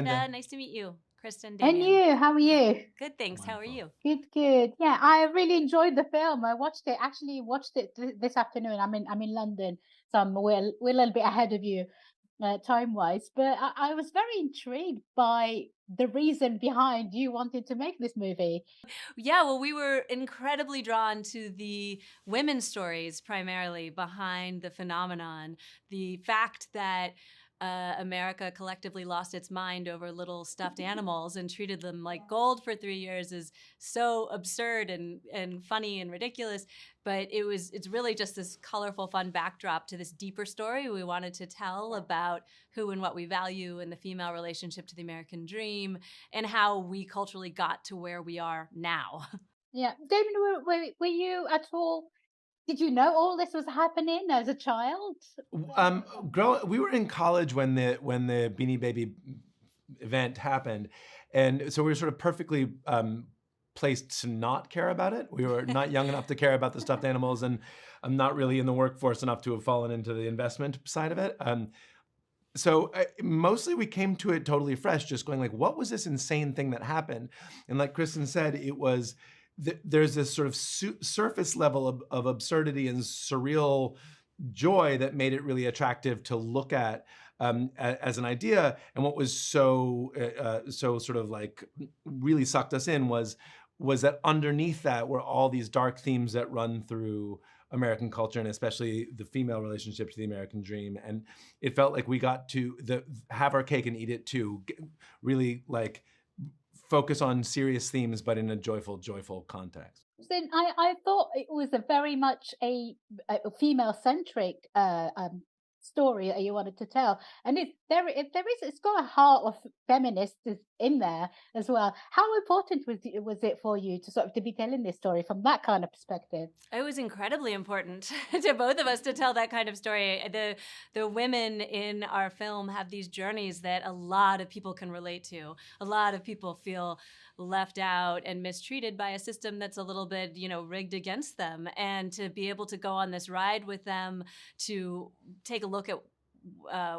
And nice to meet you, Kristin. And you, how are you? Good, thanks. How are you? Good. Yeah, I really enjoyed the film. I watched it this afternoon. I'm in London, so we're a little bit ahead of you time-wise. But I was very intrigued by the reason behind you wanting to make this movie. Yeah, well, we were incredibly drawn to the women's stories primarily behind the phenomenon. The fact that America collectively lost its mind over little stuffed animals and treated them like gold for 3 years is so absurd and funny and ridiculous. But it's really just this colorful, fun backdrop to this deeper story we wanted to tell about who and what we value in the female relationship to the American dream and how we culturally got to where we are now. Yeah. Damien, were you at all, did you know all this was happening as a child? We were in college when the Beanie Baby event happened. And so we were sort of perfectly placed to not care about it. We were not young enough to care about the stuffed animals, and I'm not really in the workforce enough to have fallen into the investment side of it. So mostly we came to it totally fresh, just going like, what was this insane thing that happened? And like Kristin said, it was, there's this sort of surface level of absurdity and surreal joy that made it really attractive to look at as an idea. And what was so sort of like really sucked us in was that underneath that were all these dark themes that run through American culture, and especially the female relationship to the American dream. And it felt like we got to have our cake and eat it too, really like focus on serious themes, but in a joyful context. Then I thought it was a very much a female-centric story that you wanted to tell, and it's got a heart of feminists in there as well. How important was it for you to be telling this story from that kind of perspective? It was incredibly important to both of us to tell that kind of story. The women in our film have these journeys that a lot of people can relate to. A lot of people feel left out and mistreated by a system that's a little bit, rigged against them. And to be able to go on this ride with them, to take a look at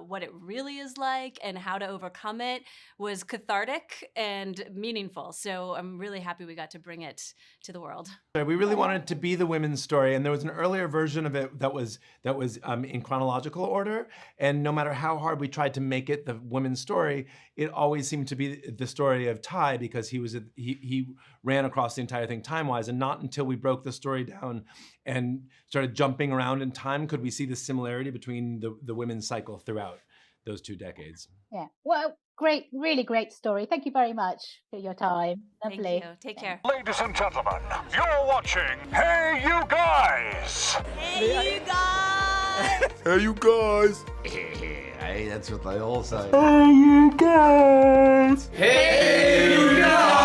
what it really is like and how to overcome it was cathartic and meaningful. So I'm really happy we got to bring it to the world. We really wanted it to be the women's story, and there was an earlier version of it that was in chronological order. And no matter how hard we tried to make it the women's story, it always seemed to be the story of Ty, because he ran across the entire thing time-wise, and not until we broke the story down and started jumping around in time could we see the similarity between the women's cycle throughout those 2 decades. Yeah. Well, great, really great story. Thank you very much for your time. Lovely. Thank you. Take care. Ladies and gentlemen, you're watching Hey You Guys! Hey, you guys! Hey you guys! Hey, that's what they all say. Hey you guys! Hey, you guys!